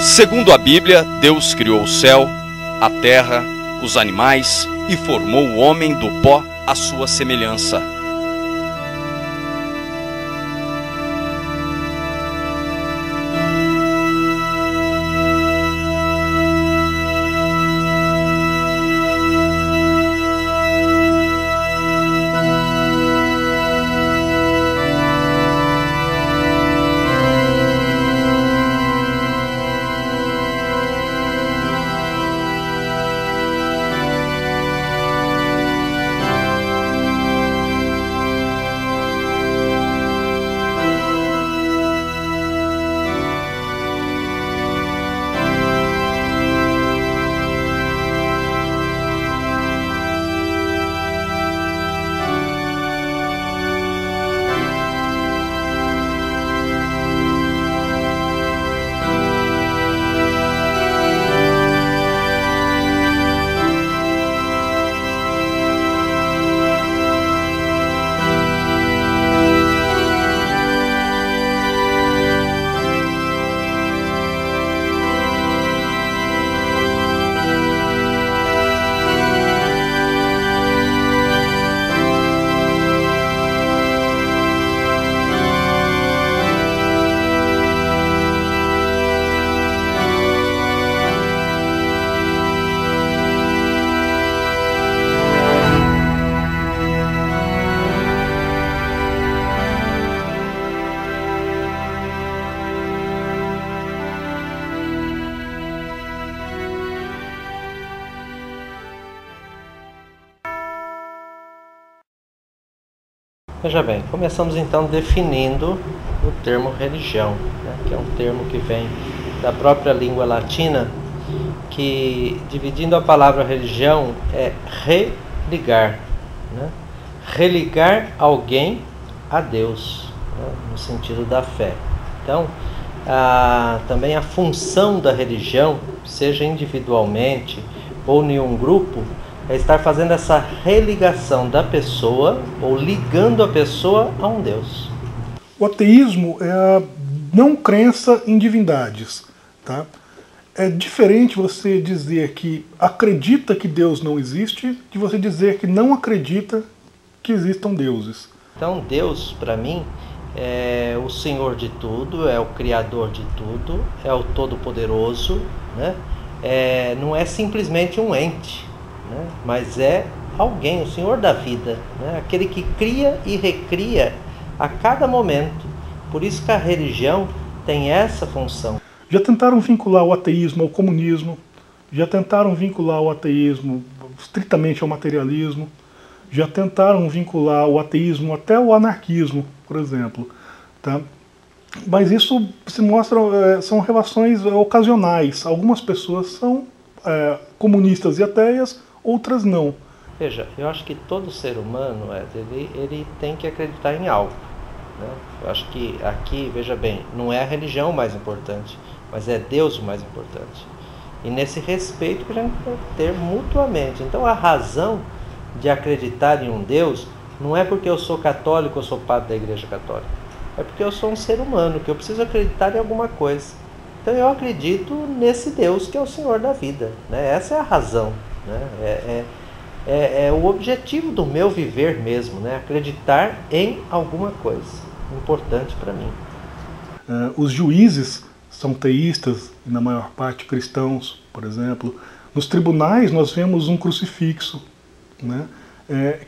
Segundo a Bíblia, Deus criou o céu, a terra, os animais e formou o homem do pó à sua semelhança. Veja bem, começamos então definindo o termo religião, né, que é um termo que vem da própria língua latina, que dividindo a palavra religião é religar, né, religar alguém a Deus, né, no sentido da fé. Então, também a função da religião, seja individualmente ou em um grupo, é estar fazendo essa religação da pessoa ou ligando a pessoa a um Deus. O ateísmo é a não crença em divindades, tá? É diferente você dizer que acredita que Deus não existe de você dizer que não acredita que existam deuses. Então Deus, para mim, é o Senhor de tudo, é o Criador de tudo, é o Todo-Poderoso, né? Não é simplesmente um ente, né? Mas é alguém, o Senhor da vida, né? Aquele que cria e recria a cada momento. Por isso que a religião tem essa função. Já tentaram vincular o ateísmo ao comunismo, já tentaram vincular o ateísmo estritamente ao materialismo, já tentaram vincular o ateísmo até ao anarquismo, por exemplo, tá? Mas isso se mostra, são relações ocasionais. Algumas pessoas são comunistas e ateias, outras não. Veja, eu acho que todo ser humano, ele tem que acreditar em algo, né? Eu acho que aqui, veja bem, não é a religião o mais importante, mas é Deus o mais importante. E nesse respeito que a gente tem que ter mutuamente. Então a razão de acreditar em um Deus não é porque eu sou católico ou sou padre da Igreja Católica. É porque eu sou um ser humano, que eu preciso acreditar em alguma coisa. Então eu acredito nesse Deus que é o Senhor da vida, né? Essa é a razão, né? É o objetivo do meu viver mesmo, né? Acreditar em alguma coisa importante para mim. Os juízes são teístas, e na maior parte cristãos, por exemplo. Nos tribunais nós vemos um crucifixo, né?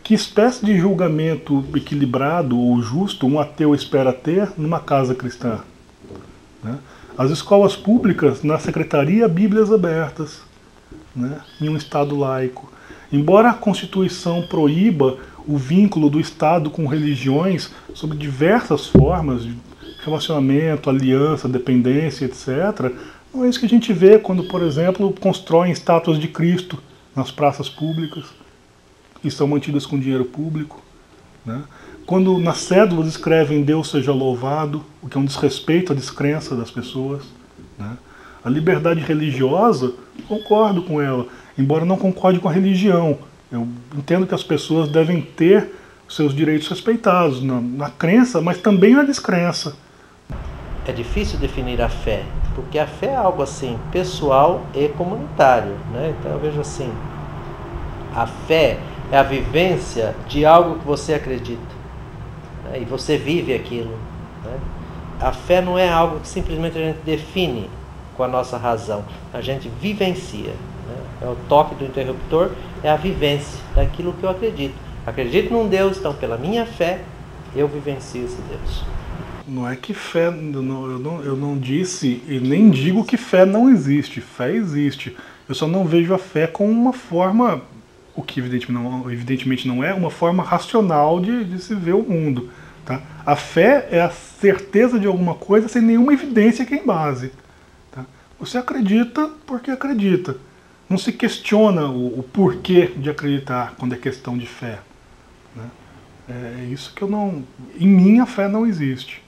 Que espécie de julgamento equilibrado ou justo um ateu espera ter numa casa cristã, né? As escolas públicas, na secretaria, Bíblias abertas, né? Em um Estado laico. Embora a Constituição proíba o vínculo do Estado com religiões sob diversas formas de relacionamento, aliança, dependência, etc., não é isso que a gente vê quando, por exemplo, constroem estátuas de Cristo nas praças públicas e são mantidas com dinheiro público, né? Quando nas cédulas escrevem Deus seja louvado, o que é um desrespeito à descrença das pessoas, né? A liberdade religiosa, concordo com ela, embora não concorde com a religião. Eu entendo que as pessoas devem ter seus direitos respeitados na crença, mas também na descrença. É difícil definir a fé, porque a fé é algo assim, pessoal e comunitário, né? Então eu vejo assim, a fé é a vivência de algo que você acredita, né? E você vive aquilo, né? A fé não é algo que simplesmente a gente define com a nossa razão, a gente vivencia, né? É o toque do interruptor, é a vivência daquilo que eu acredito. Acredito num Deus, então pela minha fé eu vivencio esse Deus. Não é que fé, eu não disse e nem digo que fé não existe, fé existe. Eu só não vejo a fé como uma forma, o que evidentemente não é, uma forma racional de se ver o mundo. Tá? A fé é a certeza de alguma coisa sem nenhuma evidência que em base. Tá? Você acredita porque acredita. Não se questiona o porquê de acreditar quando é questão de fé. Né? É isso que eu não... Em mim a fé não existe.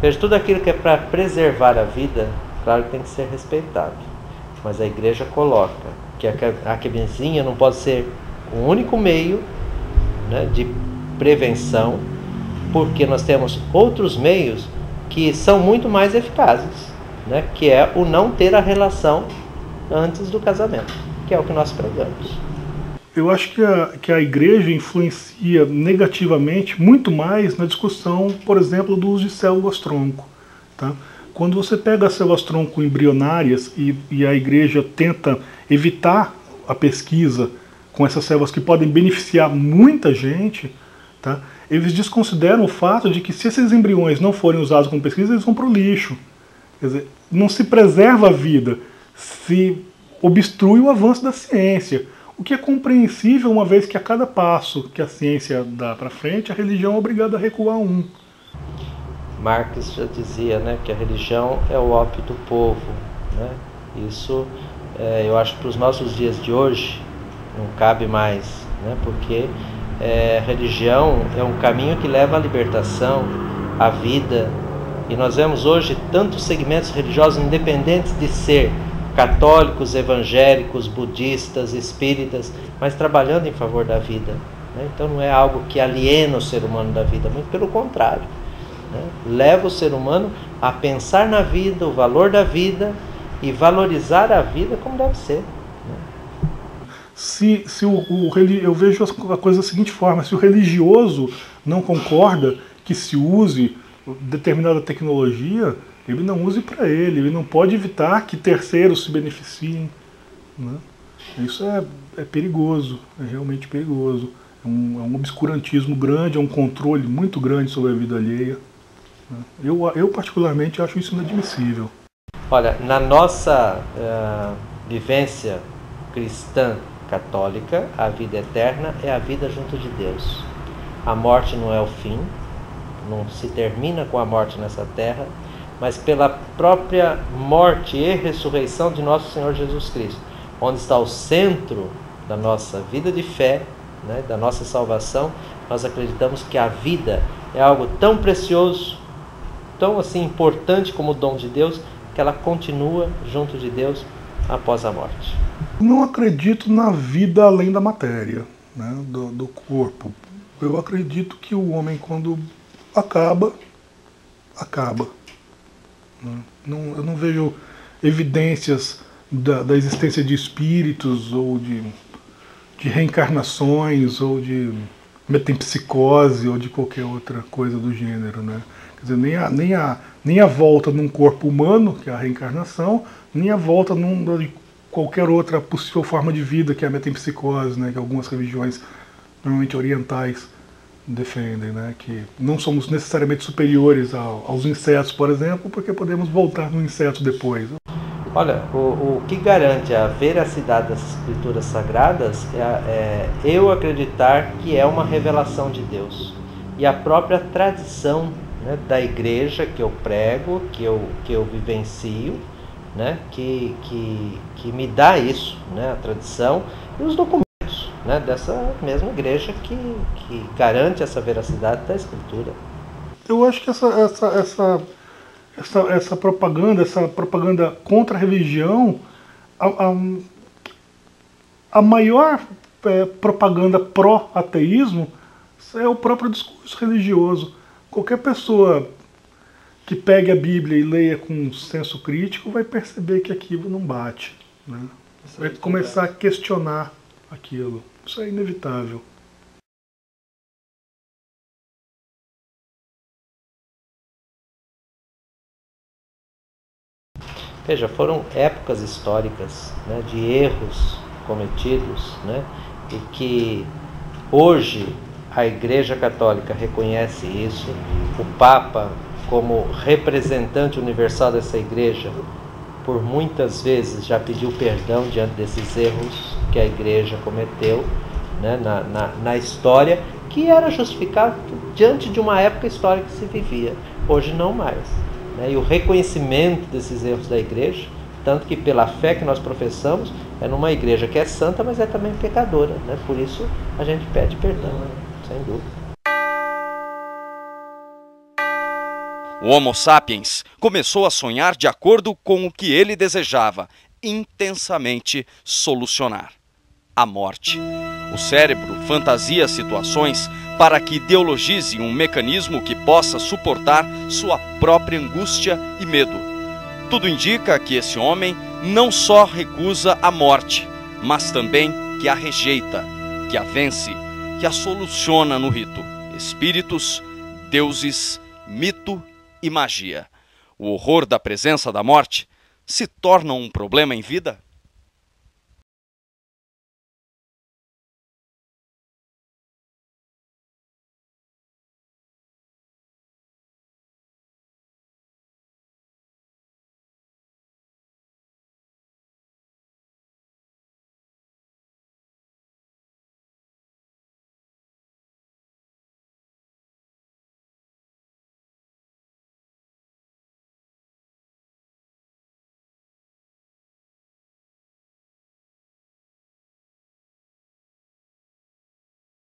Veja, tudo aquilo que é para preservar a vida, claro que tem que ser respeitado. Mas a igreja coloca que a camisinha não pode ser o único meio, né, de prevenção, porque nós temos outros meios que são muito mais eficazes, né, que é o não ter a relação antes do casamento, que é o que nós pregamos. Eu acho que a igreja influencia negativamente muito mais na discussão, por exemplo, do uso de células-tronco. Tá? Quando você pega as células-tronco embrionárias e a igreja tenta evitar a pesquisa com essas células que podem beneficiar muita gente, tá? Eles desconsideram o fato de que se esses embriões não forem usados como pesquisa, eles vão para o lixo. Quer dizer, não se preserva a vida, se obstrui o avanço da ciência. O que é compreensível, uma vez que a cada passo que a ciência dá para frente, a religião é obrigada a recuar um. Marx já dizia, né, que a religião é o ópio do povo. Né? Isso, eu acho que para os nossos dias de hoje não cabe mais, né, porque a religião é um caminho que leva à libertação, à vida. E nós vemos hoje tantos segmentos religiosos, independentes de ser católicos, evangélicos, budistas, espíritas, mas trabalhando em favor da vida. Né? Então não é algo que aliena o ser humano da vida, muito pelo contrário. Né? Leva o ser humano a pensar na vida, o valor da vida e valorizar a vida como deve ser. Né? Eu vejo a coisa da seguinte forma: se o religioso não concorda que se use determinada tecnologia, ele não use para ele não pode evitar que terceiros se beneficiem, né? Isso é perigoso, é realmente perigoso. É um obscurantismo grande, é um controle muito grande sobre a vida alheia, né? Eu particularmente acho isso inadmissível. Olha, na nossa vivência cristã católica, a vida eterna é a vida junto de Deus. A morte não é o fim, não se termina com a morte nessa terra, mas pela própria morte e ressurreição de nosso Senhor Jesus Cristo, onde está o centro da nossa vida de fé, né, da nossa salvação. Nós acreditamos que a vida é algo tão precioso, tão assim importante como o dom de Deus, que ela continua junto de Deus após a morte. Não acredito na vida além da matéria, né, do corpo. Eu acredito que o homem, quando acaba. Eu não vejo evidências da existência de espíritos, ou de reencarnações, ou de metempsicose, ou de qualquer outra coisa do gênero, né? Quer dizer, nem a volta num corpo humano, que é a reencarnação, nem a volta de qualquer outra possível forma de vida, que é a metempsicose, né? Que algumas religiões, normalmente orientais, defendem, né? Que não somos necessariamente superiores aos insetos, por exemplo, porque podemos voltar no inseto depois. Olha, o que garante a veracidade das escrituras sagradas é eu acreditar que é uma revelação de Deus. E a própria tradição, né, da igreja que eu prego, que eu vivencio, né, que me dá isso, né, a tradição e os documentos, né, dessa mesma igreja que garante essa veracidade da escritura. Eu acho que essa propaganda contra a religião, a maior propaganda pró-ateísmo é o próprio discurso religioso. Qualquer pessoa que pegue a Bíblia e leia com senso crítico vai perceber que aquilo não bate, né? Vai começar a questionar aquilo. Isso é inevitável. Veja, foram épocas históricas, né, de erros cometidos, né, e que hoje a Igreja Católica reconhece isso. O Papa, como representante universal dessa Igreja, por muitas vezes já pediu perdão diante desses erros que a Igreja cometeu, né, na história, que era justificado diante de uma época histórica que se vivia. Hoje não mais. E o reconhecimento desses erros da igreja, tanto que pela fé que nós professamos, é numa igreja que é santa, mas é também pecadora, né? Por isso a gente pede perdão, sem dúvida. O Homo sapiens começou a sonhar de acordo com o que ele desejava intensamente solucionar: a morte. O cérebro fantasia situações para que ideologize um mecanismo que possa suportar sua própria angústia e medo. Tudo indica que esse homem não só recusa a morte, mas também que a rejeita, que a vence, que a soluciona no rito. Espíritos, deuses, mito e magia. O horror da presença da morte se torna um problema em vida?